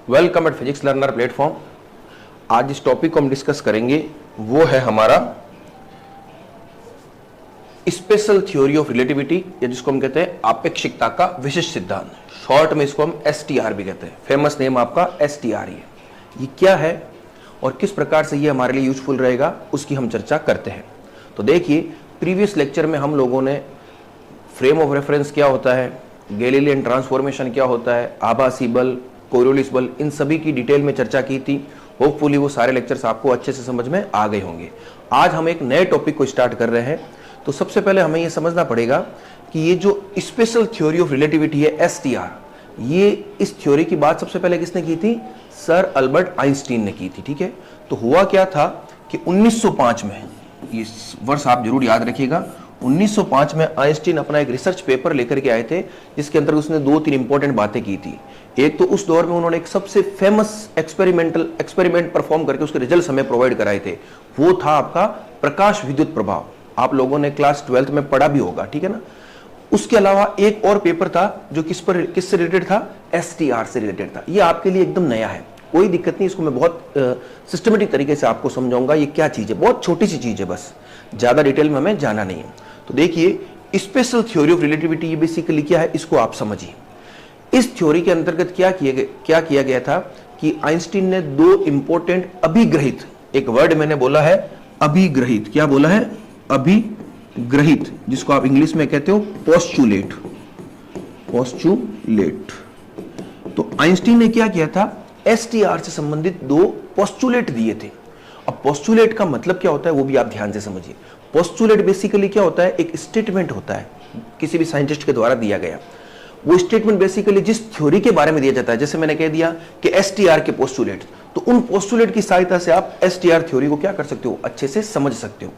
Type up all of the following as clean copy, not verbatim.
Welcome eight physics learner platform. आज जिस topic को हम डिस्कस करेंगे वो है हमारा स्पेशल थ्योरी ऑफ रिलेटिविटी, या जिसको हम कहते हैं आपेक्षिकता का विशिष्ट सिद्धांत। शॉर्ट में इसको हम एसटीआर भी कहते हैं। फेमस नेम आपका एसटीआर ही है। ये क्या है और किस प्रकार से ये हमारे लिए यूजफुल रहेगा उसकी हम चर्चा करते हैं। तो देखिए, प्रीवियस लेक्चर में हम लोगों ने फ्रेम ऑफ रेफरेंस क्या होता है, गैलीलियन ट्रांसफॉर्मेशन क्या होता है, आभासी बल, कोरियोलिस बल, इन सभी की डिटेल में चर्चा की थी। होपफुली वो सारे लेक्चर्स आपको अच्छे से समझ में आ गए होंगे। आज हम एक नए टॉपिक को स्टार्ट कर रहे हैं। तो सबसे पहले हमें ये समझना पड़ेगा कि ये जो स्पेशल थ्योरी ऑफ रिलेटिविटी है एसटीआर, ये इस थ्योरी की बात सबसे पहले किसने की थी? सर अल्बर्ट आइंस्टीन ने की थी। ठीक है, तो हुआ क्या था कि 1905 में, ये वर्ष आप जरूर याद रखिएगा, 1905 में आइंस्टीन अपना एक रिसर्च पेपर लेकर के आए थे, जिसके अंदर उसने दो तीन इंपॉर्टेंट बातें की थी। एक तो उस दौर में उन्होंने एक सबसे फेमस एक्सपेरिमेंट परफॉर्म करके उसके रिजल्ट हमें प्रोवाइड कराए थे। वो था आपका प्रकाश विद्युत प्रभाव। आप लोगों ने क्लास 12th में पढ़ा भी होगा, ठीक है ना। उसके अलावा एक और पेपर था जो किससे रिलेटेड था? एसटीआर से रिलेटेड था। ये आपके लिए एकदम नया है, कोई दिक्कत नहीं, इसको मैं बहुत सिस्टमेटिक तरीके से आपको समझाऊंगा। ये क्या चीज है, बहुत छोटी सी चीज है, बस ज्यादा डिटेल में हमें जाना नहीं है। तो देखिए, स्पेशल थ्योरी ऑफ रिलेटिविटी ये बेसिकली क्या है, इसको आप समझिए। इस थ्योरी के अंतर्गत क्या किया गया था कि आइंस्टीन ने दो इंपॉर्टेंट अभिग्रहित, एक वर्ड मैंने बोला है अभिग्रहित, क्या बोला है? अभिग्रहित, जिसको आप इंग्लिश में कहते हो पोस्टुलेट। तो आइंस्टीन ने क्या किया था? एसटीआर से संबंधित दो पोस्टुलेट दिए थे। अब पोस्टुलेट का मतलब क्या होता है वो भी आप ध्यान से समझिए। पोस्टुलेट बेसिकली क्या होता है? एक स्टेटमेंट होता है किसी भी साइंटिस्ट के द्वारा दिया गया। वो स्टेटमेंट बेसिकली जिस थ्योरी के बारे में दिया जाता है, जैसे मैंने कह दिया कि एसटीआर के पोस्टुलेट, तो उन पोस्टुलेट की सहायता से आप एसटीआर थ्योरी को क्या कर सकते हो? अच्छे से समझ सकते हो।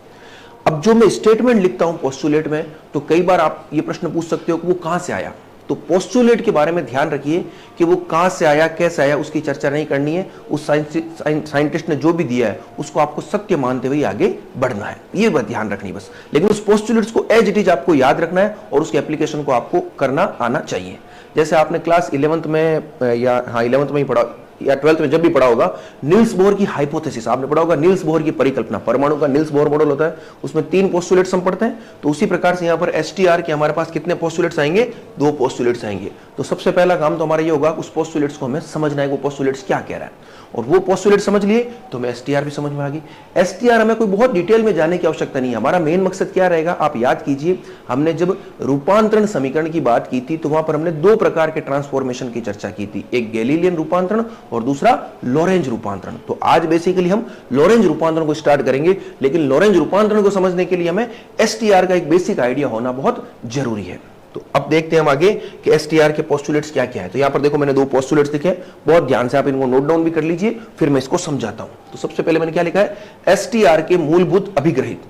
अब जो मैं स्टेटमेंट लिखता हूं पोस्टुलेट में, तो कई बार आप ये प्रश्न पूछ सकते हो कि वो कहां से आया। तो पोस्टुलेट के बारे में ध्यान रखिए कि वो कहां से आया, कैसे आया, उसकी चर्चा नहीं करनी है। उस साइंटिस्ट ने जो भी दिया है उसको आपको सत्य मानते हुए आगे बढ़ना है, ये बात ध्यान रखनी बस। लेकिन उस पोस्टुलेट्स को एज इट इज आपको याद रखना है और उसके एप्लीकेशन को आपको करना आना चाहिए। जैसे आपने क्लास 11th में या 11th में ही पढ़ा या 12th में जब भी पढ़ा होगा, नील्स बोहर की हाइपोथेसिस आपने पढ़ा होगा। नील्स बोहर की परिकल्पना, परमाणु का नील्स बोहर मॉडल होता है, उसमें 3 पोस्टुलेट्स हम पढ़ते हैं। तो उसी प्रकार से यहां पर एसटीआर के हमारे पास कितने पोस्टुलेट्स आएंगे? 2 पोस्टुलेट्स आएंगे। तो सबसे पहला काम तो हमारा ये होगा, उस पोस्टुलेट्स को हमें समझना है, वो पोस्टुलेट्स क्या कह रहा है। और वो पोस्टुलेट समझ लिए तो हमें एसटीआर भी समझ में आ गई। एसटीआर हमें कोई बहुत डिटेल में जाने की आवश्यकता नहीं है। हमारा मेन मकसद क्या रहेगा, आप याद कीजिए, हमने जब रूपांतरण समीकरण की बात की थी तो वहां पर हमने 2 प्रकार के ट्रांसफॉर्मेशन की चर्चा की थी, एक गैलीलियन रूपांतरण और दूसरा लॉरेंज रूपांतरण। तो आज बेसिकली हम लॉरेंज रूपांतरण को स्टार्ट करेंगे, लेकिन लॉरेंज रूपांतरण को समझने के लिए हमें एसटीआर का एक बेसिक आइडिया होना बहुत जरूरी है। तो अब देखते हैं हम आगे कि एसटीआर के पोस्टुलेट्स क्या क्या है। तो यहां पर देखो, मैंने 2 पोस्टुलेट्स लिखे हैं, बहुत ध्यान से आप इनको नोट डाउन भी कर लीजिए, फिर मैं इसको समझाता हूं। तो सबसे पहले मैंने क्या लिखा है? एसटीआर के मूलभूत अभिग्रहित।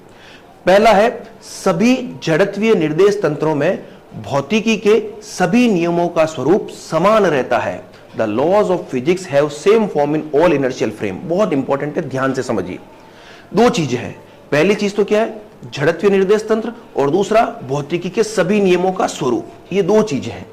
पहला है, सभी जड़त्वीय निर्देश तंत्रों में भौतिकी के सभी नियमों का स्वरूप समान रहता है। The laws of physics have same form in all inertial frame. बहुत इंपॉर्टेंट है, ध्यान से समझिए। 2 चीजें हैं। पहली चीज तो क्या है? जड़त्वीय निर्देश तंत्र, और दूसरा भौतिकी के सभी नियमों का स्वरूप। ये 2 चीजें हैं।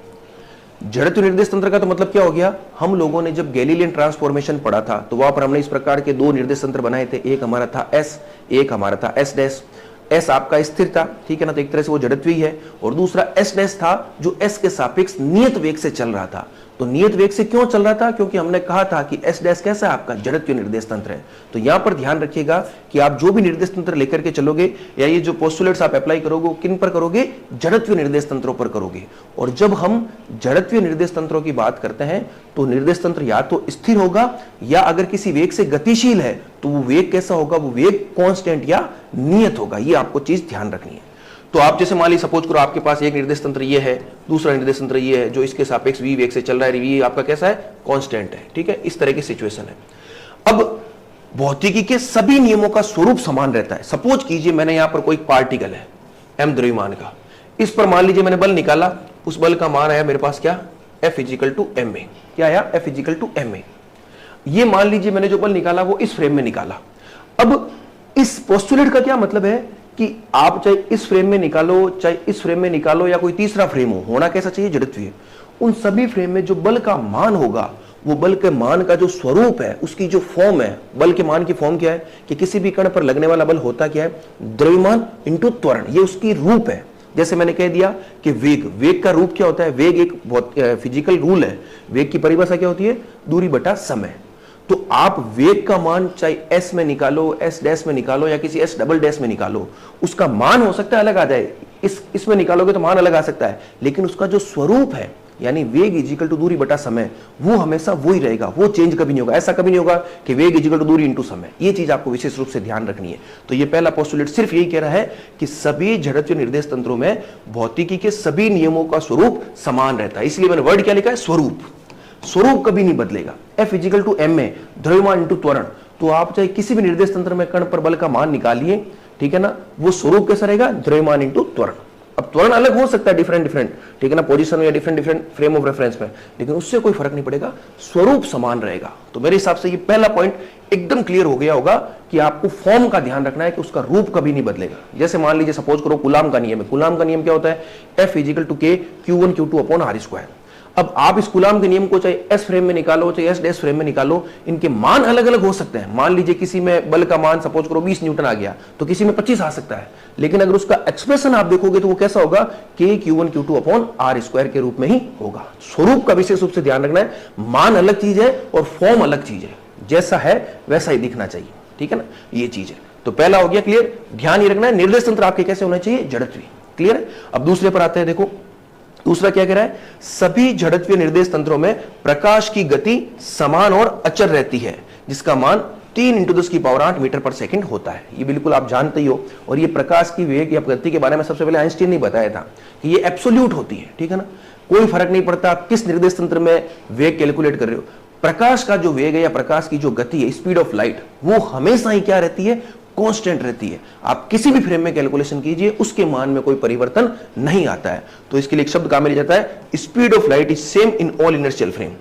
जड़त्वीय निर्देश तंत्र का तो मतलब क्या हो गया? हम लोगों ने जब गैलीलियन ट्रांसफॉर्मेशन पढ़ा था तो वहां पर हमने इस प्रकार के 2 निर्देश तंत्र बनाए थे। एक हमारा था एस, एक हमारा था एस डैश। एस आपका स्थिर था, ठीक है ना, तो एक तरह से वो जड़त्वीय है। और दूसरा एस डैश था जो एस के सापेक्ष नियत वेग से चल रहा था। तो नियत वेग से क्यों चल रहा था? क्योंकि हमने कहा था कि एस डैश कैसा है आपका? जड़त्वीय निर्देश तंत्र है। तो यहां पर ध्यान रखिएगा कि आप जो भी निर्देश तंत्र लेकर के चलोगे, या ये जो पोस्टुलेट्स आप अप्लाई करोगे, किन पर करोगे? जड़त्वीय निर्देश तंत्रों पर करोगे। और जब हम जड़त्वीय निर्देश तंत्रों की बात करते हैं तो निर्देश तंत्र या तो स्थिर होगा, या अगर किसी वेग से गतिशील है तो वो वेग कैसा होगा? वो वेग कांस्टेंट या नियत होगा। ये आपको चीज ध्यान रखनी है। तो आप जैसे मान ली, सपोज करो आपके पास एक निर्देश तंत्र ये है, दूसरा निर्देश तंत्र ये है, जो इसके सापेक्ष v वेग से चल रहा है, v आपका कैसा है? कांस्टेंट है, ठीक है। इस तरह की सिचुएशन है। अब भौतिकी के सभी नियमों का स्वरूप समान रहता है। सपोज कीजिए मैंने यहां पर कोई पार्टिकल है m द्रव्यमान का, इस पर मान लीजिए मैंने बल निकाला, उस बल का मान आया मेरे पास क्या? F = ma। क्या आया? F = ma। ये मान लीजिए मैंने जो बल निकाला वो इस फ्रेम में निकाला। अब इस पोस्टुलेट का क्या मतलब है कि आप चाहे इस फ्रेम में निकालो, चाहे इस फ्रेम में निकालो, या कोई तीसरा फ्रेम हो, होना कैसा चाहिए? जड़त्वीय। उन सभी फ्रेम में जो बल का मान होगा वो बल के मान का जो स्वरूप है, उसकी जो फॉर्म है, बल के मान की फॉर्म क्या है कि किसी भी कण पर लगने वाला बल होता क्या है, द्रव्यमान इंटू त्वरण, ये उसकी रूप है। जैसे मैंने कह दिया कि वेग का रूप क्या होता है, वेग एक बहुत फिजिकल रूल है, वेग की परिभाषा क्या होती है, दूरी बटा समय। तो आप वेग का मान चाहे s में निकालो, s डैश में निकालो या किसी s डबल डैश में निकालो, उसका मान हो सकता है अलग आ जाए, इसमें निकालोगे तो मान अलग आ सकता है, लेकिन उसका जो स्वरूप है यानी वेग इजिकल टू दूरी बटा समय, वो हमेशा वही रहेगा, वो चेंज कभी नहीं होगा। ऐसा कभी नहीं होगा कि वेग इजिकल टू दूरी इंटू समय, ये चीज आपको विशेष रूप से ध्यान रखनी है। तो ये पहला पोस्टुलेट सिर्फ यही कह रहा है कि सभी जड़त्वीय निर्देश तंत्रों में भौतिकी के सभी नियमों का स्वरूप समान रहता है। इसलिए मैंने वर्ड क्या लिखा है, स्वरूप। स्वरूप कभी नहीं बदलेगा। F इजिकल टू m में द्रव्यमान इंटू त्वरण, तो आप चाहे किसी भी निर्देश तंत्र में कण पर बल का मान निकालिए, ठीक है ना, वो स्वरूप कैसा रहेगा, द्रव्यमान इंटू त्वरण। अब त्वरण अलग हो सकता है, डिफरेंट, ठीक है ना, पोजीशन में या डिफरेंट फ्रेम ऑफ रेफरेंस में, लेकिन उससे कोई फर्क नहीं पड़ेगा, स्वरूप समान रहेगा। तो मेरे हिसाब से ये पहला पॉइंट एकदम क्लियर हो गया होगा कि आपको फॉर्म का ध्यान रखना है कि उसका रूप कभी नहीं बदलेगा। जैसे मान लीजिए सपोज करो कूलाम का नियम है, कूलाम का नियम क्या होता है, F equal to K Q1 Q2 upon R square. अब आप इस कूलाम के नियम को चाहे एस फ्रेम में निकालो चाहे एस डैश फ्रेम में निकालो, इनके मान अलग अलग हो सकते हैं। मान लीजिए किसी में बल का मान सपोज करो 20 न्यूटन आ गया, तो किसी में 25 आ सकता है, लेकिन अगर उसका एक्सप्रेशन आप देखोगे तो वो कैसा होगा, के Q1 Q2 upon R square के रूप में ही होगा। स्वरूप का विशेष रूप से ध्यान रखना है, मान अलग चीज है और फॉर्म अलग चीज है, जैसा है वैसा ही दिखना चाहिए, ठीक है ना, ये चीज है। तो पहला हो गया क्लियर, ध्यान ही रखना है निर्देश तंत्र आपके कैसे होना चाहिए, जड़त्वीय। क्लियर है। अब दूसरे पर आते हैं, देखो दूसरा क्या कह रहा है, सभी जड़त्वीय निर्देश तंत्रों में प्रकाश की गति समान और अचर रहती है, जिसका मान 3 × 10⁸ मीटर पर सेकंड होता है। ये बिल्कुल आप जानते ही हो। और ये प्रकाश की वेग या गति के बारे में सबसे पहले आइंस्टीन ने बताया था कि ये एब्सोल्यूट होती है, ठीक है ना, कोई फर्क नहीं पड़ता आप किस निर्देश तंत्र में वेग कैलकुलेट कर रहे हो, प्रकाश का जो वेग है या प्रकाश की जो गति है, स्पीड ऑफ लाइट, वो हमेशा ही क्या रहती है, कांस्टेंट रहती है। आप किसी भी फ्रेम में कैलकुलेशन कीजिए, उसके मान में कोई परिवर्तन नहीं आता है। तो इसके लिए एक शब्द काम में लिया जाता है, speed of light is same in all inertial frame.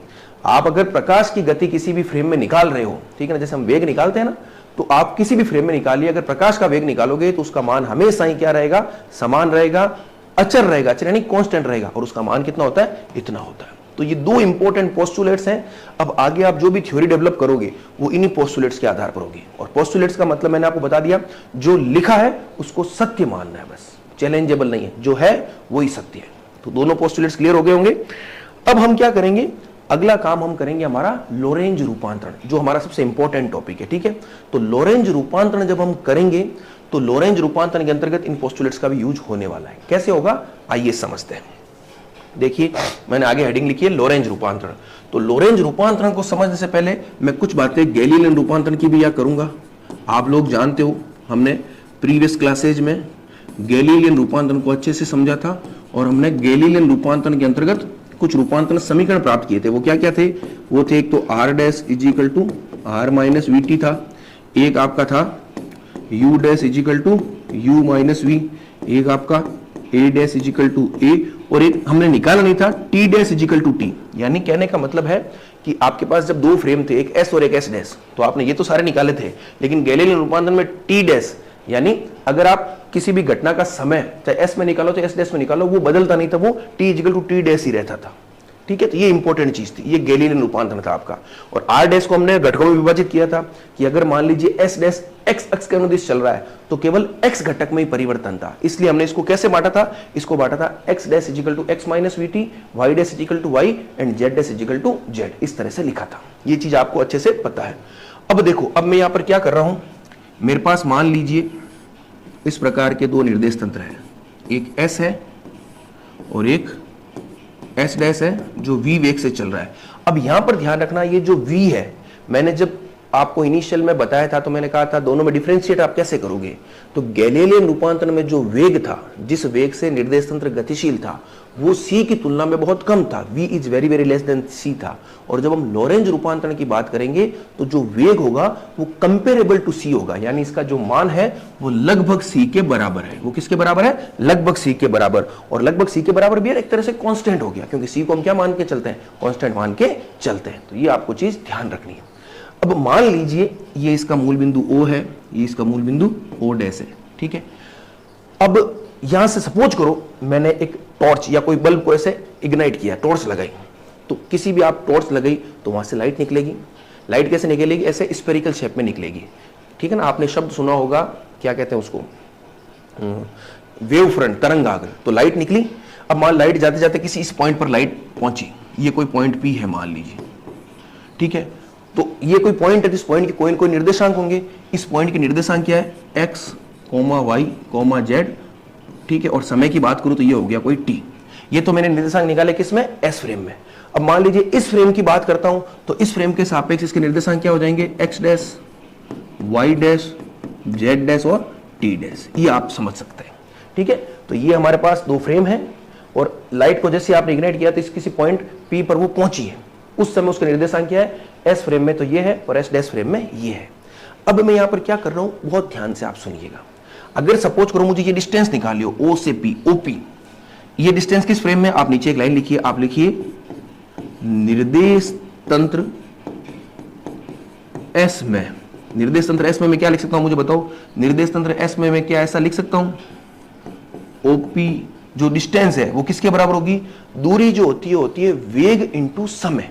आप अगर प्रकाश की गति किसी भी फ्रेम में निकाल रहे हो, ठीक है ना, जैसे हम वेग निकालते हैं ना, तो आप किसी भी फ्रेम में निकालिए, अगर प्रकाश का वेग निकालोगे तो उसका मान हमेशा ही क्या रहेगा, समान रहेगा, अचर रहेगा, अचर यानी कांस्टेंट रहेगा, और उसका मान कितना होता है, इतना होता है। तो ये दो इंपॉर्टेंट पोस्टुलेट्स हैं। अब आगे आप जो भी थ्योरी डेवलप करोगे वो इन्हीं पोस्टुलेट्स के आधार पर होगी। और पोस्टुलेट्स का मतलब मैंने आपको बता दिया, जो लिखा है उसको सत्य मानना है, बस चैलेंजेबल नहीं है, जो है वही सत्य है। तो दोनों पोस्टुलेट्स क्लियर हो गए होंगे। अब हम क्या करेंगे, अगला काम हम करेंगे हमारा लोरेंज रूपांतरण, जो हमारा सबसे इंपॉर्टेंट टॉपिक है, ठीक है। तो लोरेंज रूपांतरण जब हम करेंगे तो लोरेंज रूपांतरण के अंतर्गत इन पोस्टुलेट्स का भी यूज होने वाला है। कैसे होगा, आइए समझते हैं। देखिए मैंने आगे हेडिंग लिखी है लोरेंज रूपांतरण। तो लोरेंज रूपांतरण को समझने से पहले मैं कुछ बातें गैलीलियन रूपांतरण की भी याद करूंगा। आप लोग जानते हो हमने प्रीवियस क्लासेज में गैलीलियन रूपांतरण को अच्छे से समझा था, और हमने गैलीलियन रूपांतरण के अंतर्गत कुछ रूपांतरण समीकरण प्राप्त किए थे। वो क्या क्या थे, वो थे एक तो R dash equal to R minus VT था, एक आपका था U dash equal to U minus V, एक आपका A dash equal to A, और एक हमने निकाला नहीं था T dash equal to T। यानी कहने का मतलब है कि आपके पास जब दो फ्रेम थे, एक S और एक S डैश, तो आपने ये तो सारे निकाले थे, लेकिन गैलीलियन रूपांतरण में T डैश, यानी अगर आप किसी भी घटना का समय चाहे S में निकालो चाहे S डैश में निकालो, वो बदलता नहीं था, वो T is equal to T dash ही रहता था, ठीक है। तो ये इंपॉर्टेंट चीज थी, ये गैलीलियन रूपांतरण था आपका। और R डैश को हमने घटकों में विभाजित किया था कि अगर मान लीजिए S डैश x अक्ष के अनुदिश चल रहा है तो केवल x घटक में ही परिवर्तन था, इसलिए हमने इसको कैसे बांटा था, इसको बांटा था x dash equal to x minus VT, y dash equal to y and z dash equal to z, इस तरह से लिखा था। ये चीज आपको अच्छे से पता है। अब देखो, अब मैं यहां पर क्या कर रहा हूं, मेरे पास मान लीजिए इस प्रकार के दो निर्देश तंत्र है, एक S है और एक S डैश है जो v वेग से चल रहा है। अब यहां पर ध्यान रखना, ये जो v है, मैंने जब आपको इनिशियल में बताया था तो मैंने कहा था दोनों में डिफरेंशिएट आप कैसे करोगे। तो गैलीलियन रूपांतरण में जो वेग था, जिस वेग से निर्देश तंत्र गतिशील था, वो c की तुलना में बहुत कम था, v is very very less than c था। और जब हम लोरेंज रूपांतरण की बात करेंगे तो जो वेग होगा वो कंपेरेबल टू c होगा, यानी इसका जो मान है वो लगभग c के बराबर है। वो किसके बराबर है, लगभग c के बराबर। और लगभग c के बराबर भी एक तरह से कांस्टेंट हो गया, क्योंकि c को हम क्या मान के चलते हैं, कांस्टेंट मान के चलते हैं। तो ये आपको चीज ध्यान रखनी है। अब मान लीजिए ये इसका मूल बिंदु O है, ये इसका मूल बिंदु O डैश है, ठीक है। अब यहां से सपोज करो मैंने एक टॉर्च या कोई बल्ब को ऐसे इग्नाइट किया, टॉर्च लगाई, तो किसी भी आप टॉर्च लगाई तो वहां से लाइट निकलेगी। लाइट कैसे निकलेगी? ऐसे स्फेरिकल शेप में निकलेगी, ठीक है ना। आपने शब्द सुना होगा, क्या कहते हैं उसको, वेव फ्रंट, तरंगाग्र। तो लाइट निकली। अब मान लाइट जाते जाते किसी इस पॉइंट पर लाइट पहुंची, ये कोई पॉइंट पी है मान लीजिए, ठीक है। तो ये कोई पॉइंट है, इस पॉइंट के कोई निर्देशांक होंगे। इस पॉइंट के निर्देशांक क्या है? x, y, z, ठीक है। और समय की बात करूं तो ये हो गया कोई t। ये तो मैंने निर्देशांक निकाले किसमें? s फ्रेम में। अब मान लीजिए इस फ्रेम की बात करता हूं तो इस फ्रेम के सापेक्ष इसके निर्देशांक क्या हो जाएंगे? x dash, y dash, z dash और t डैश। ये आप समझ सकते हैं, ठीक है। तो ये हमारे पास दो फ्रेम है और लाइट को जैसे आपने इग्नाइट किया तो इस किसी पॉइंट P पर वो पहुंची है, उस समय उसका निर्देशांक क्या है? S फ्रेम में तो ये है और S डैश फ्रेम में ये है। अब मैं यहां पर क्या कर रहा हूं, बहुत ध्यान से आप सुनिएगा। अगर सपोज करो मुझे ये डिस्टेंस निकाली हो O से P, OP, ये डिस्टेंस किस फ्रेम में? आप नीचे एक लाइन लिखिए, आप लिखिए निर्देश तंत्र S में। निर्देश तंत्र S में मैं क्या लिख सकता हूं, मुझे बताओ। निर्देश तंत्र S में मैं क्या ऐसा लिख सकता हूं? OP जो डिस्टेंस है वो किसके बराबर होगी? दूरी जो होती है वेग इंटू समय।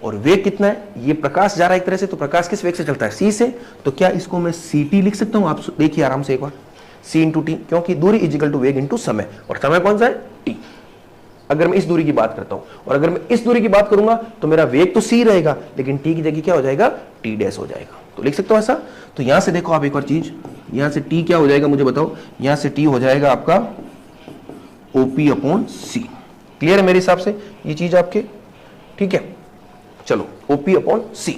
और वेग कितना है? ये प्रकाश जा रहा है एक तरह से, तो प्रकाश किस वेग से चलता है? c से। तो क्या इसको मैं ct लिख सकता हूं? आप देखिए आराम से एक बार, c इंटू टी, क्योंकि दूरी इज इक्वल टू वेग इंटू समय, और समय कौन सा है? t। अगर मैं इस दूरी की बात करता हूं और अगर मैं इस दूरी की बात करूंगा तो मेरा वेग तो c रहेगा, लेकिन t की जगह क्या हो जाएगा? t डैश हो जाएगा। तो लिख सकता हूं ऐसा। तो यहां से देखो आप एक और चीज, यहां से t क्या हो जाएगा मुझे बताओ। यहां से t हो जाएगा आपका OP अपॉन C। क्लियर है मेरे हिसाब से ये चीज आपके, ठीक है। चलो OP अपॉन C।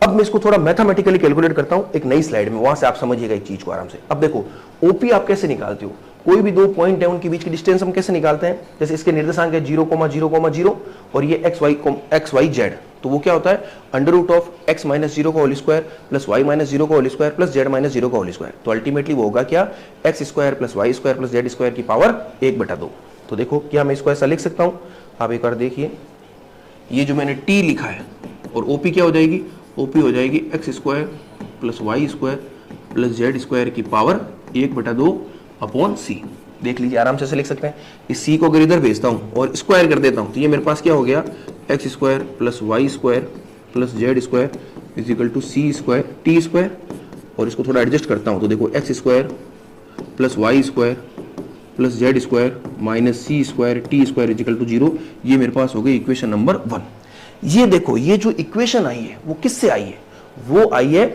अब मैं इसको थोड़ा मैथमेटिकली कैलकुलेट करता हूं एक नई स्लाइड में, वहां से आप समझिएगा एक चीज को आराम से। अब देखो OP आप कैसे निकालते हो? कोई भी दो पॉइंट है उनके बीच की डिस्टेंस हम कैसे निकालते हैं? जैसे इसके निर्देशांक है 0,0,0 और ये XY, तो वो क्या होता है? Under root of x minus 0 का whole square plus y minus 0 का whole square plus z minus 0 का होल स्क्वायर। तो अल्टीमेटली वो होगा क्या? x square plus y square plus z square की पावर 1/2। तो देखो क्या मैं इसको ऐसा लिख सकता हूं? आप एक बार देखिए, ये जो मैंने t लिखा है और OP क्या हो जाएगी? OP हो जाएगी x square plus y square plus z square की पावर 1/2 अपॉन c। देख लीजिए आराम से लिख सकते हैं। इस c को अगर इधर भेजता हूं और स्क्वायर कर देता हूं तो ये मेरे पास क्या हो गया? x square plus y square plus z square is equal to c square t square. और इसको थोड़ा एडजस्ट करता हूं तो देखो x square plus y square plus z square minus c square t square is equal to 0। ये मेरे पास हो गई इक्वेशन नंबर 1। ये देखो ये जो इक्वेशन आई है वो किससे आई है? वो आई है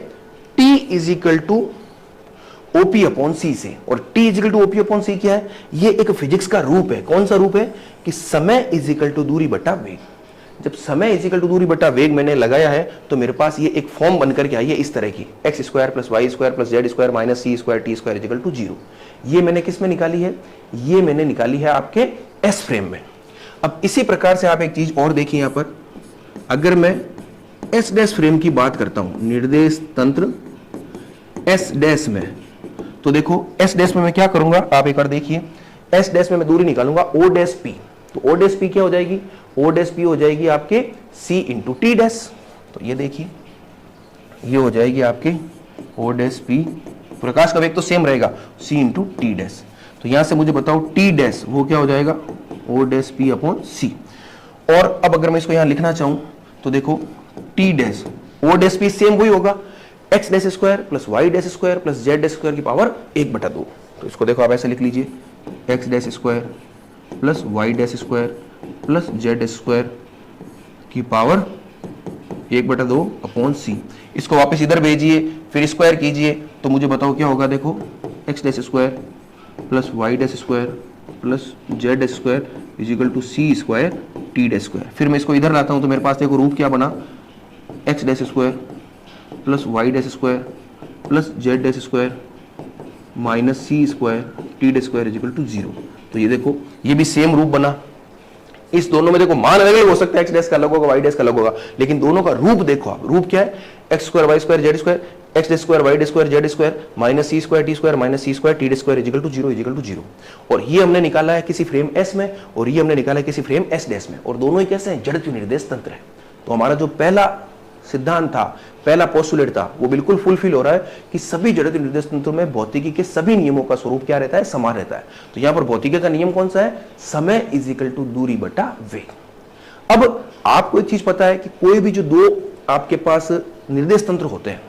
t is equal to OP upon C से। और T is equal to OP upon C क्या है? ये एक फिजिक्स का रूप है। कौन सा रूप है? कि समय इज इक्वल टू दूरी बटा वेग। जब समय इज इक्वल टू दूरी बटा वेग मैंने लगाया है तो मेरे पास ये एक फॉर्म बनकर के आई है इस तरह की, x square plus y square plus z square minus c square t square is equal to 0। ये मैंने किस में निकाली है? ये मैंने निकाली है आपके S फ्रेम में। अब इसी प्रकार से आप एक चीज और देखिए यहां पर, अगर मैं S डैश फ्रेम की बात करता हूं, निर्देश तंत्र S डैश में, तो देखो S डैश में मैं क्या करूंगा? आप एक बार देखिए, S डैश में मैं दूरी निकालूंगा O डैश P। तो O डैश P क्या हो जाएगी? O डैश P हो जाएगी आपके C इंटू T डैश। तो ये देखिए ये हो जाएगी आपके O डैश P, प्रकाश का वेग तो सेम रहेगा, C इंटू T डैश। तो यहां से मुझे बताओ T डैश वो क्या हो जाएगा? O dash P upon C। और अब अगर मैं इसको यहां लिखना चाहूं तो देखो T dash O dash P same वही होगा, x dash square plus y dash square plus z dash square की पावर 1/2। तो इसको देखो आप ऐसे लिख लीजिए, x dash square plus y dash square plus z dash square की पावर 1/2 अपॉन c। इसको वापस इधर भेजिए फिर स्क्वायर कीजिए तो मुझे बताओ क्या होगा? देखो x dash square plus y dash square plus z dash square is equal to c square t dash square. फिर मैं इसको इधर लाता हूं तो मेरे पास देखो रूप क्या बना? x dash square plus y dash square plus z dash square minus c square t dash square is equal to 0। तो ये देखो ये भी सेम रूप बना। इस दोनों में देखो मान अलग हो सकता है, x डैश का अलग होगा, y डैश का अलग होगा, लेकिन दोनों का रूप देखो आप। रूप क्या है? x square y square z square x dash square y dash square z square minus c square t square minus c square t dash square is equal to 0 is equal to 0। और ये हमने निकाला है किसी frame S में और ये हमने निकाला है किसी फ्रेम S डैश में, और दोनों ही कैसे हैं? जड़त्व निर्देश तंत्र है। तो हमारा जो पहला सिद्धांत था, पहला पोस्टुलेट था, वो बिल्कुल फुलफिल हो रहा है कि सभी जड़त्व निर्देश तंत्रों में भौतिकी के सभी नियमों का स्वरूप क्या रहता है? समान रहता है। तो यहां पर भौतिकी का नियम कौन सा है? समय इज इक्वल टू दूरी बटा वेग। अब आपको एक चीज पता है कि कोई भी जो दो आपके पास निर्देश तंत्र होते हैं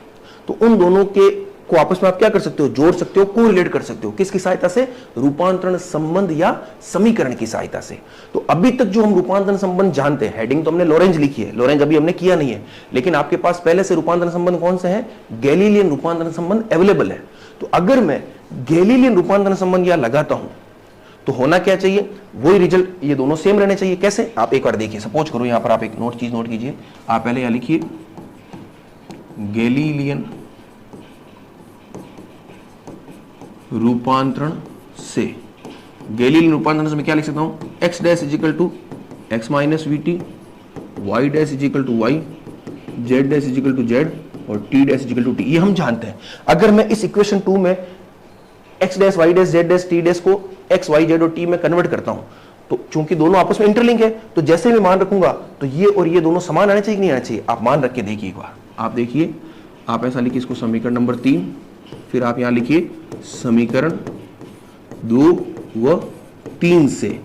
तो उन दोनों के को आपस में आप क्या कर सकते हो, जोड़ सकते हो, कोरिलेट कर सकते हो। किसकी सहायता से? रूपांतरण संबंध या समीकरण की सहायता से। तो अभी तक जो हम रूपांतरण संबंध जानते हैं, हेडिंग तो हमने लॉरेंज लिखी है, लॉरेंज अभी हमने किया नहीं है, लेकिन आपके पास पहले से रूपांतरण संबंध कौन से हैं? गैलीलियन रूपांतरण संबंध अवेलेबल है। तो अगर मैं गैलीलियन रूपांतरण संबंध यहां लगाता हूं तो होना क्या चाहिए? वही रिजल्ट, ये दोनों सेम रहने चाहिए। कैसे? आप एक बार देखिए, सपोज करो यहां पर आप एक चीज नोट कीजिए। आप पहले यहां लिखिए गैलीलियन रूपांतरण से। गैलीलियन रूपांतरण से मैं क्या लिख सकता हूं? X dash is equal to x minus we T, Y dash is equal to Y, Z dash is equal to Z और T dash is equal to T. ये हम जानते हैं। अगर मैं इस इक्वेशन 2 में x dash y dash z dash t dash को एक्स वाई जेड और टी में कन्वर्ट करता हूं तो चूंकि दोनों आपस में इंटरलिंक है तो जैसे मैं मान रखूंगा तो ये और ये दोनों समान आने चाहिए कि नहीं आने चाहिए? आप मान रख के देखिए एक बार। आप देखिए, आप ऐसा लिखिए इसको समीकरण नंबर 3, फिर आप यहां लिखिए समीकरण 2 व 3 से।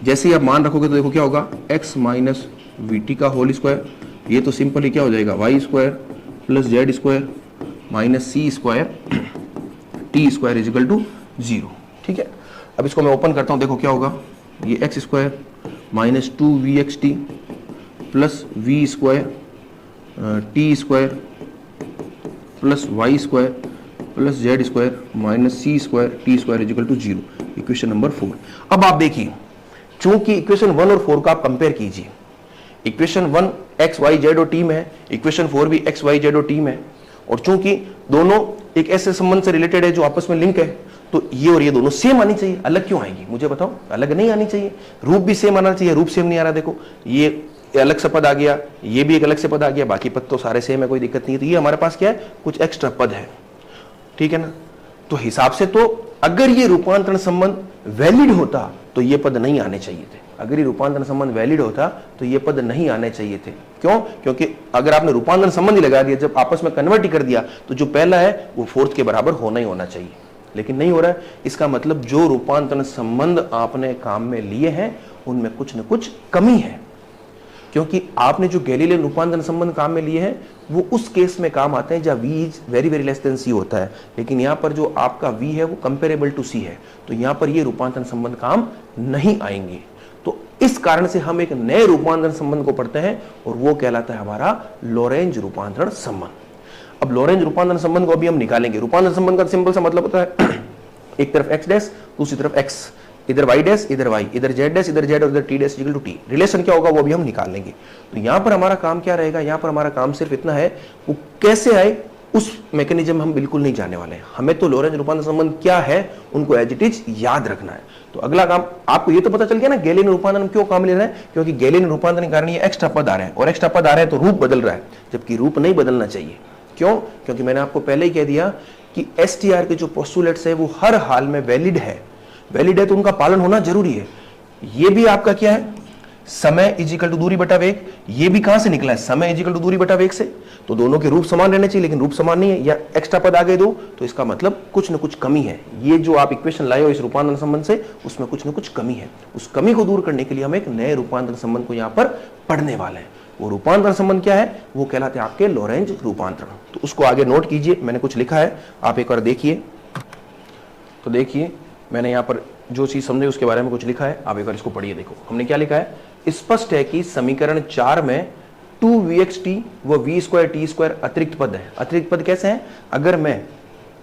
जैसे ही आप मान रखोगे तो देखो क्या होगा? x माइनस वी टी का होल स्क्वायर, ये तो सिंपली क्या हो जाएगा? Y square plus Z square minus C square T square is equal to 0। ठीक है, अब इसको मैं ओपन करता हूं, देखो क्या होगा? ये x square minus 2vxt plus v square T square plus Y square plus Z square minus C square T square is equal to 0। Equation number 4। अब आप देखिए, चूंकि इक्वेशन 1 और 4 का आप कंपेयर कीजिए। इक्वेशन 1 एक्स वाई जेड और t में है, इक्वेशन 4 भी एक्स वाई जेड और टी में है, और चूंकि दोनों एक ऐसे संबंध से रिलेटेड है जो आपस में लिंक है तो ये और ये दोनों सेम आनी चाहिए। अलग क्यों आएंगी? मुझे बताओ। अलग नहीं आनी चाहिए, रूप भी सेम आना चाहिए। रूप सेम नहीं आ रहा, देखो ये अलग से पद आ गया, ये भी एक अलग से पद आ गया, बाकी पद तो सारे सेम है, कोई दिक्कत नहीं है। तो ये हमारे पास क्या है? कुछ एक्स्ट्रा पद है। ठीक है ना? तो हिसाब से तो अगर ये रूपांतरण संबंध वैलिड होता तो ये पद नहीं आने चाहिए थे। अगर ये रूपांतरण संबंध वैलिड होता तो ये पद नहीं आने चाहिए थे। क्यों? क्योंकि अगर आपने रूपांतरण संबंध ही लगा दिया, जब आपस में कन्वर्ट ही कर दिया तो जो पहला है वो फोर्थ के बराबर होना ही होना चाहिए, लेकिन नहीं हो रहा है। इसका मतलब जो रूपांतरण संबंध आपने काम में लिए हैं उनमें कुछ न कुछ कमी है, क्योंकि आपने जो गैलीलियन रूपांतरण संबंध काम में लिए हैं वो उस केस में काम आते हैं जहां v is very very less than c होता है, लेकिन यहां पर जो आपका v है वो कंपेरेबल टू c है, तो यहां पर ये रूपांतरण संबंध काम नहीं आएंगे। तो इस कारण से हम एक नए रूपांतरण संबंध को पढ़ते हैं और वो कहलाता है हमारा लॉरेंज रूपांतरण संबंध। अब लॉरेंज रूपांतरण संबंध को अभी हम निकालेंगे। रूपांतरण संबंध का सिंपल सा मतलब होता है एक तरफ x डैश, दूसरी तरफ x, इधर y डैश, इधर y, इधर z डैश, इधर z और इधर t dash equal to t। Relation क्या होगा वो भी हम निकाल लेंगे। तो यहां पर हमारा काम क्या रहेगा? यहां पर हमारा काम सिर्फ इतना है, वो कैसे आए उस मैकेनिज्म हम बिल्कुल नहीं जाने वाले हैं। हमें तो लॉरेंज रूपांतरण संबंध क्या है उनको एज इट इज याद रखना है। तो अगला काम आपको ये तो पता चल गया ना गैलीलियन रूपांतरण क्यों काम ले रहा है? क्योंकि गैलीलियन रूपांतरण के कारण ये एक्स्ट्रा पद आ रहे हैं, और एक्स्ट्रा पद आ रहे हैं तो रूप बदल रहा है, जबकि रूप नहीं बदलना चाहिए। क्यों? क्योंकि मैंने आपको पहले ही कह दिया कि एसटीआर के जो पोस्टुलेट्स है वो हर हाल में वैलिड है। वैलिड है तो उनका पालन होना जरूरी है। ये भी आपका क्या है? समय इज इक्वल टू दूरी बटा वेग। ये भी कहां से निकला है? समय इज इक्वल टू दूरी बटा वेग से। तो दोनों के रूप समान रहने चाहिए, लेकिन रूप समान नहीं है, या एक्स्ट्रा पद आ गए दो, तो इसका मतलब कुछ न कुछ कमी है। ये जो आप इक्वेशन लाए हो इस रूपांतरण संबंध से, उसमें कुछ न कुछ कमी है। उस कमी को दूर करने के लिए हम एक नए रूपांतरण संबंध को यहां पर पढ़ने वाले हैं। वो रूपांतरण संबंध क्या है? वो कहलाते हैं आपके लॉरेंज रूपांतरण। तो उसको आगे नोट कीजिए, मैंने कुछ लिखा है, आप एक बार देखिए। तो देखिए मैंने यहाँ पर जो चीज समझे उसके बारे में कुछ लिखा है, आप एक बार इसको पढ़िए। देखो हमने क्या लिखा है? स्पष्ट है कि समीकरण 4 में 2vxt व v स्क्वायर टी स्क्वायर अतिरिक्त पद है। अतिरिक्त पद कैसे हैं? अगर मैं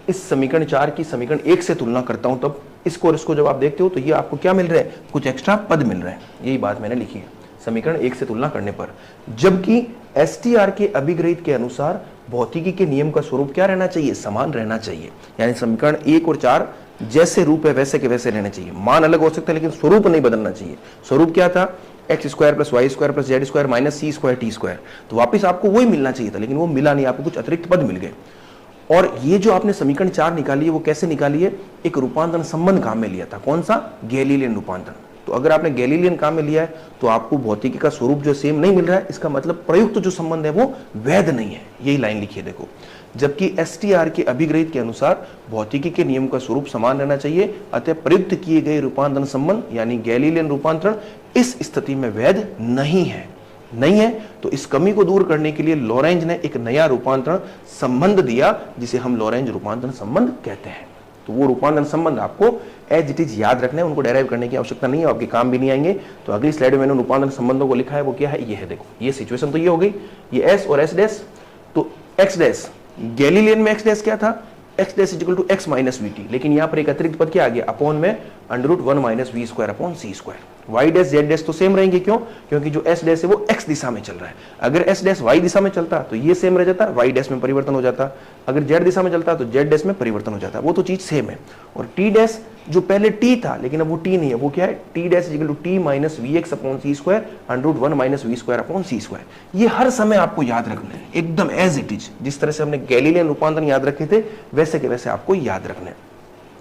इस समीकरण 4 की समीकरण 1 से तुलना करता हूं तब इसको और इसको जब आप देखते हो तो ये आपको क्या मिल रहा है? कुछ एक्स्ट्रा पद मिल रहे हैं। यही बात मैंने लिखी है समीकरण 1 से तुलना करने पर। जबकि एसटीआर के अभिग्रहित के अनुसार भौतिकी के नियम का स्वरूप क्या रहना चाहिए? समान रहना चाहिए। यानी समीकरण 1 और 4 जैसे रूप है वैसे के वैसे रहने चाहिए। मान अलग हो सकता है लेकिन स्वरूप नहीं बदलना चाहिए। स्वरूप क्या था? X square plus Y square plus Z square minus सी स्क्वायर टी स्क्वायर। तो वापिस आपको वही मिलना चाहिए था, लेकिन वो मिला नहीं, आपको कुछ अतिरिक्त पद मिल गए। और ये जो आपने समीकरण 4 निकाली है वो कैसे निकाली है? एक रूपांतरण संबंध काम में लिया था। कौन सा? गैलीलियन रूपांतरण। तो अगर आपने गैलीलियन काम में लिया है तो आपको भौतिकी का स्वरूप जो सेम नहीं मिल रहा है, इसका मतलब प्रयुक्त जो संबंध है वो वैध नहीं है। यही लाइन लिखी है देखो, जबकि एसटीआर के अभिग्रहित के अनुसार भौतिकी के नियम का स्वरूप समान रहना चाहिए, अतः प्रयुक्त किए गए रूपांतरण संबंध यानी गैलीलियन रूपांतरण इस स्थिति में वैध नहीं है। तो इस कमी को दूर करने के लिए लॉरेंज ने एक नया रूपांतरण संबंध दिया जिसे हम लॉरेंज रूपांतरण संबंध कहते हैं। तो वो रूपांतरण संबंध आपको एज इट इज याद रखना है, उनको डेराइव करने की आवश्यकता नहीं है, आपके काम भी नहीं आएंगे। तो अगली स्लाइड में मैंने रूपांतरण संबंधों को लिखा है, वो क्या है, ये है देखो, ये सिचुएशन तो ये हो गई, ये एस और एस डैश, तो एक्स डैश गैलीलियन में एक्स डैश क्या था, x dash equal to x minus we t, लेकिन यहाँ पर एक अतिरिक्त पद क्या आ गया, अपॉन में √1 minus v square upon c square. Y dash z dash तो सेम रहेंगे, क्यों, क्योंकि जो एस डैश है वो एक्स दिशा में चल रहा है। अगर एस डैश वाई दिशा में चलता तो ये सेम रह जाता, वाई डैश में परिवर्तन हो जाता, अगर जेड दिशा में चलता तो जेड डैश में परिवर्तन हो जाता, वो तो चीज सेम है। और टी डैश जो पहले टी था लेकिन अब वो टी नहीं है, वो क्या है, t dash equal to t minus v x upon c square √1 minus v square upon c square. ये हर समय आपको याद रखना है एकदम एज इट इज, जिस तरह से हमने गैलीलियन रूपांतरण याद रखे थे वैसे के वैसे आपको याद रखना है।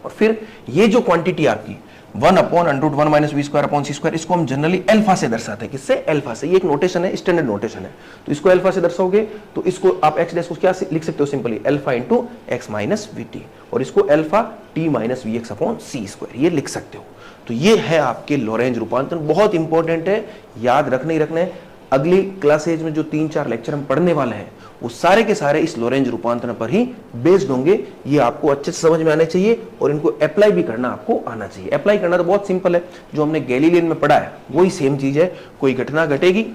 और फिर ये जो क्वांटिटी आपकी 1 upon √1 minus v square upon c square, इसको हम जनरली अल्फा से दर्शाते हैं। किससे, अल्फा से। ये एक नोटेशन है, स्टैंडर्ड नोटेशन है। तो इसको अल्फा से दर्शाओगे तो इसको आप एक्स डैश को क्या लिख सकते हो, simply alpha into x minus we T, और इसको alpha t minus v x upon c square, ये लिख सकते हो। तो ये है आपके लॉरेंज रूपांतरण, बहुत इंपॉर्टेंट है, याद रखने ही रखना है। अगली क्लासेज में जो 3-4 लेक्चर हम पढ़ने वाले हैं वो सारे के सारे इस लॉरेंज रूपांतरण पर ही बेस्ड होंगे। ये आपको अच्छे से समझ में आने चाहिए और इनको अप्लाई भी करना आपको आना चाहिए। अप्लाई करना तो बहुत सिंपल है, जो हमने गैलीलियन में पढ़ा है वही सेम चीज है। कोई घटना घटेगी,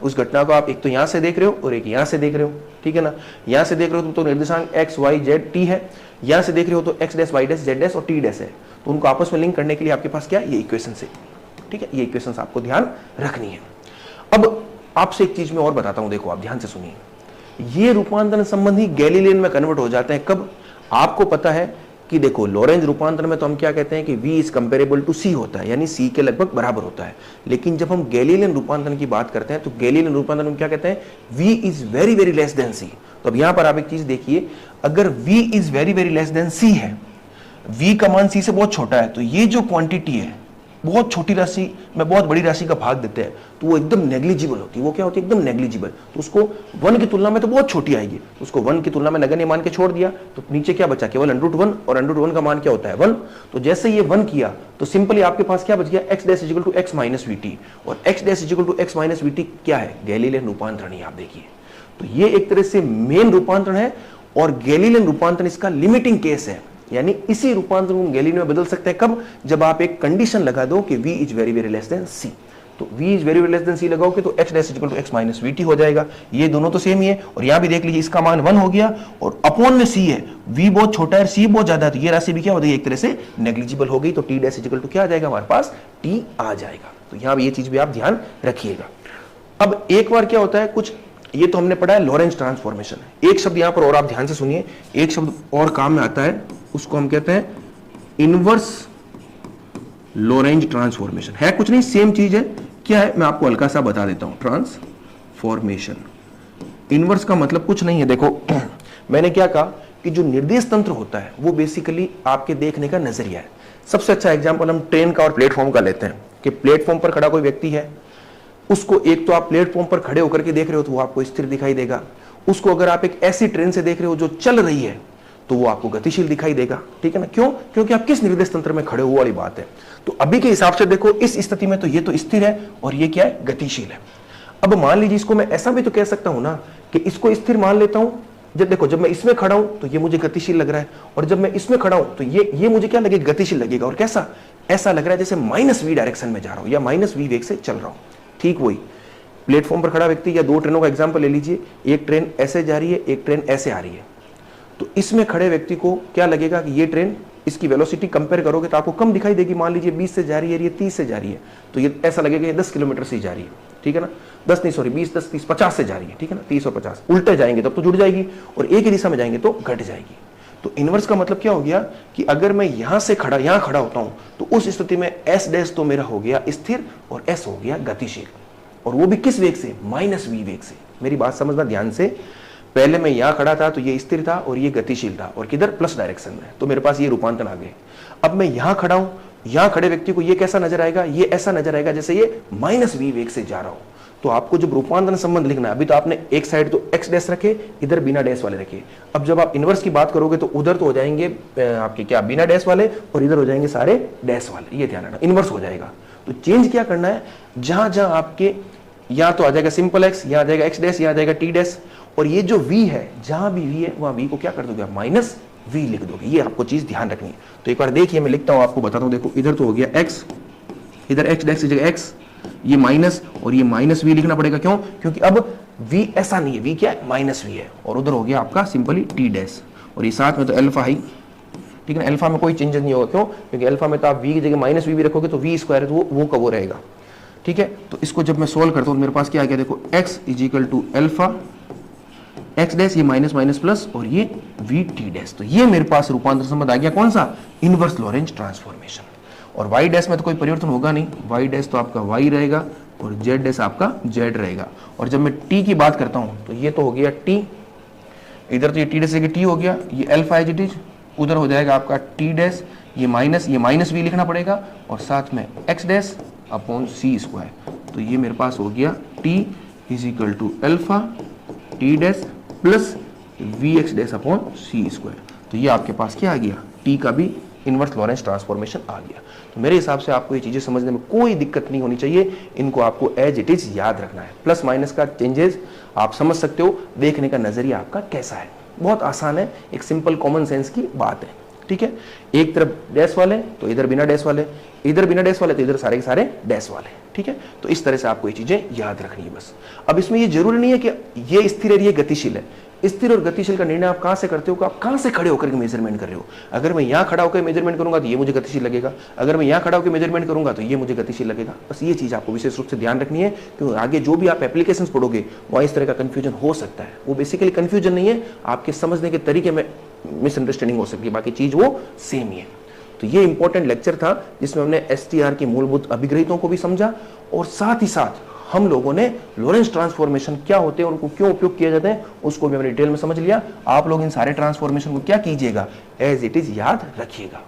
उस घटना को आप एक तो यहां से देख रहे हो और एक यहां से देख रहे हो, ठीक है ना। यहां से देख रहे हो तो निर्देशांक एक्स वाई जेड टी है, यहां से देख रहे हो तो x dash y dash z dash और टी डैश है। तो उनको आपस में लिंक करने के लिए आपके पास क्या, ये इक्वेशन से, ठीक है, ये इक्वेशन आपको ध्यान रखनी है। अब आपसे एक चीज मैं और बताता हूं, देखो आप ध्यान से सुनिए। ये रूपांतरण संबंधी गैलीलियन में कन्वर्ट हो जाते हैं कब, आपको पता है कि देखो लॉरेंज रूपांतरण में तो हम क्या कहते हैं कि V is comparable to C होता है, यानी C के लगभग बराबर होता है। लेकिन जब हम गैलीलियन रूपांतरण की बात करते हैं तो गैलीलियन रूपांतरण में क्या कहते हैं, V is very very less than C। तो अब यहां पर आप एक चीज देखिए, अगर V is very very less than C है, V का मान C से बहुत छोटा है, तो ये जो क्वांटिटी है बहुत छोटी राशि में बहुत बड़ी राशि का भाग देते हैं तो वो एकदम नेग्लिजिबल होती है। वो क्या होती है, एकदम नेग्लिजिबल। तो उसको 1 की तुलना में तो बहुत छोटी आएगी, तो उसको 1 की तुलना में नगण्य मान के छोड़ दिया, तो नीचे क्या बचा, केवल √1, और √1 का मान क्या होता है 1। तो जैसे ये 1 किया तो सिंपली आपके पास क्या बच गया, X dash equal to x minus we T, और X dash equal to x minus we T क्या है, गैलीलियन रूपांतरण ही आप देखिए। तो ये एक तरह से मेन रूपांतरण है और गैलीलियन रूपांतरण इसका लिमिटिंग केस है, यानी इसी रूपांतरण को गैलीलियन में बदल सकते हैं कब, जब आप एक कंडीशन लगा दो कि V is very very less than C। तो V is very very less than C लगाओगे तो x dash equal to x minus we t हो जाएगा। ये दोनों तो सेम ही है, और यहां भी देख लीजिए इसका मान 1 हो गया और अपॉन में C है, V बहुत छोटा है C बहुत ज्यादा है, तो ये राशि भी क्या हो जाएगी, एक तरह से नेग्लिजिबल हो गई। तो T डैश इक्वल टू क्या आ जाएगा, हमारे पास T आ जाएगा। तो यहां ये चीज भी आप ध्यान रखिएगा। अब एक बार क्या होता है, कुछ ये तो हमने पढ़ा है लॉरेंज ट्रांसफॉर्मेशन। एक शब्द यहां पर और आप ध्यान से सुनिए, एक शब्द और काम में आता है, उसको हम कहते हैं इनवर्स लॉरेंज ट्रांसफॉर्मेशन। है कुछ नहीं, सेम चीज है। क्या है, मैं आपको हल्का सा बता देता हूं। ट्रांसफॉर्मेशन, इनवर्स का मतलब कुछ नहीं है। देखो मैंने क्या कहा कि जो निर्देश तंत्र होता है वो बेसिकली आपके देखने का नजरिया है। सबसे अच्छा एग्जांपल हम ट्रेन का और प्लेटफॉर्म का लेते हैं कि प्लेटफॉर्म पर खड़ा कोई व्यक्ति है, उसको एक तो आप प्लेटफॉर्म पर खड़े होकर के देख रहे हो तो वो आपको स्थिर दिखाई देगा। उसको अगर आप एक ऐसी ट्रेन से देख रहे हो जो चल रही है तो वो आपको गतिशील दिखाई देगा, ठीक है ना। क्यों, क्योंकि आप किस निर्देश तंत्र में खड़े हो वाली बात है। तो अभी के हिसाब से देखो इस स्थिति में तो ये तो स्थिर है और ये क्या है, गतिशील है। अब मान लीजिए इसको मैं ऐसा भी तो कह सकता हूं ना कि इसको स्थिर मान लेता हूं, जब देखो जब मैं इसमें खड़ा हूं तो ये मुझे गतिशील लग रहा है, और जब मैं इसमें खड़ा हूं तो ये मुझे क्या लगेगा, गतिशील लगेगा। और कैसा, ऐसा लग रहा है जैसे -v डायरेक्शन में जा रहा हूं या -v वेग से चल रहा हूं। ठीक वही प्लेटफॉर्म पर खड़ा व्यक्ति या दो ट्रेनों का एग्जाम्पल ले लीजिए, एक ट्रेन ऐसे जा रही है, एक ट्रेन ऐसे आ रही है। तो इसमें खड़े व्यक्ति को क्या लगेगा कि ये ट्रेन, इसकी वेलोसिटी कंपेयर करोगे तो आपको कम दिखाई देगी। मान लीजिए 20 से जा रही है, ये 30 से जा रही है, तो ये ऐसा लगेगा ये 10 किलोमीटर से जा रही है, ठीक है ना। 10 नहीं सॉरी 20, 10, 30, 50 से जा रही है, ठीक है ना। 30 और 50 उल्टे जाएंगे तब तो जुड़ जाएगी, और एक ही दिशा में जाएंगे तो घट जाएगी। तो इनवर्स का मतलब क्या हो गया कि अगर मैं यहां से खड़ा, यहां खड़ा होता हूं तो उस स्थिति में S डैश तो मेरा हो गया स्थिर और S हो गया गतिशील, और वो भी किस वेग से, -v वेग से। मेरी बात समझना ध्यान से, पहले मैं यहां खड़ा था तो ये स्थिर था और ये गतिशील था, और किधर, प्लस डायरेक्शन में, तो मेरे पास ये रूपांतरण आ गए। अब मैं यहां खड़ा हूं यहां खड़े व्यक्ति को ये कैसा नजर आएगा, ये ऐसा नजर आएगा जैसे ये -v वेग से जा रहा हो। तो आपको जब रूपांतरण संबंध लिखना है, अभी तो आपने एक साइड तो x डैश रखे, इधर बिना डैश वाले रखे। अब जब आप इनवर्स की बात करोगे तो उधर तो हो जाएंगे आपके क्या बिना डैश वाले, और इधर हो जाएंगे सारे डैश वाले, ये ध्यान रखना, इनवर्स हो जाएगा। तो चेंज क्या करना है, जहां जहां आपके यहां तो आ जाएगा सिंपल x, यहां आ जाएगा x डैश, यहां आ जाएगा t डैश, और ये जो v है, जहां भी v है वहां v को क्या कर दोगे, -v लिख दोगे। ये आपको चीज ध्यान रखनी है। तो एक बार देखिए, मैं लिखता हूं, आपको बताता हूं। देखो इधर तो हो गया x, इधर x डैश की जगह x, ये माइनस और ये -v लिखना पड़ेगा। क्यों? क्योंकि अब v ऐसा नहीं है, v क्या है, -v है, और उधर हो गया आपका सिंपली t डैश, और ये साथ में तो अल्फा है, ठीक है ना। अल्फा में कोई चेंजेस नहीं होगा। क्यों? क्योंकि अल्फा में तो आप v की जगह -v भी रखोगे तो v स्क्वायर है, तो वो का वो रहेगा, ठीक है। तो इसको जब मैं सोल्व करता हूं, मेरे पास क्या आ गया, देखो x = अल्फा x डैश, ये माइनस माइनस प्लस, और ये v t डैश। तो ये मेरे पास रूपांतर संबंध आ गया, कौन सा, इनवर्स लॉरेंज ट्रांसफॉर्मेशन। और y डैश में तो कोई परिवर्तन होगा नहीं, y डैश तो आपका y रहेगा और z डैश आपका z रहेगा। और जब मैं t की बात करता हूं तो ये तो हो गया t, इधर तो ये t डैश से t हो गया, ये अल्फा एज इट इज, उधर हो जाएगा आपका t डैश, ये माइनस v लिखना पड़ेगा, और साथ में x dash upon c square. तो ये मेरे पास हो गया t = alpha t dash plus vx dash upon c square. तो ये आपके पास क्या आ गया, t का भी इनवर्स लॉरेंज ट्रांसफॉर्मेशन आ गया। तो मेरे हिसाब से आपको ये चीजें समझने में कोई दिक्कत नहीं होनी चाहिए, इनको आपको एज इट इज याद रखना है। प्लस माइनस का चेंजेस आप समझ सकते हो, देखने का नजरिया आपका कैसा है, बहुत आसान है, एक सिंपल कॉमन सेंस की बात है, ठीक है। एक तरफ डैश वाले तो इधर बिना डैश वाले, इधर बिना डैश वाले तो इधर सारे के सारे डैश वाले, ठीक है। तो इस तरह से आपको ये चीजें याद रखनी है बस। अब इसमें ये जरूरी नहीं है कि ये स्थिर है, ये गतिशील है। स्थिर और गतिशील का निर्णय आप कहां से करते हो, आप कहां से खड़े होकर के मेजरमेंट कर रहे हो। अगर मैं यहां खड़ा होकर मेजरमेंट करूंगा तो ये मुझे गतिशील लगेगा, अगर मैं यहां खड़ा होकर मेजरमेंट करूंगा तो ये मुझे गतिशील लगेगा। बस ये चीज आपको विशेष रूप से ध्यान रखनी है, क्योंकि आगे जो भी आप एप्लीकेशंस पढ़ोगे वहां इस तरह का कंफ्यूजन हो सकता है। वो बेसिकली कंफ्यूजन नहीं है, आपके समझने के तरीके में मिसअंडरस्टैंडिंग हो सकती है, बाकी चीज वो सेम ही है। तो ये इंपॉर्टेंट लेक्चर था जिसमें हमने एसटीआर की मूलभूत अभिग्रहितों को भी समझा, और साथ ही साथ हम लोगों ने लॉरेंज ट्रांसफॉर्मेशन क्या होते हैं, उनको क्यों उपयोग किया जाता है, उसको भी हमने डिटेल में समझ लिया। आप लोग इन सारे ट्रांसफॉर्मेशन को क्या कीजिएगा, एज इट इज याद रखिएगा।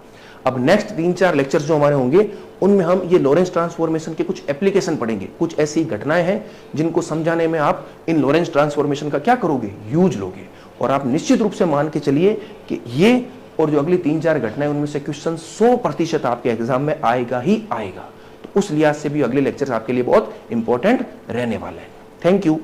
अब नेक्स्ट 3-4 लेक्चर्स जो हमारे होंगे उनमें हम ये लॉरेंज ट्रांसफॉर्मेशन के कुछ एप्लीकेशन पढ़ेंगे। कुछ ऐसी घटनाएं हैं जिनको समझाने में आप इन लॉरेंज ट्रांसफॉर्मेशन का क्या करोगे, यूज लोगे। और आप निश्चित रूप से मान के चलिए कि ये और जो अगली 3-4 घटनाएं उनमें से क्वेश्चन 100% आपके एग्जाम में आएगा ही आएगा। तो उस लिहाज से भी अगले लेक्चर्स आपके लिए बहुत इंपॉर्टेंट रहने वाले हैं। Thank you.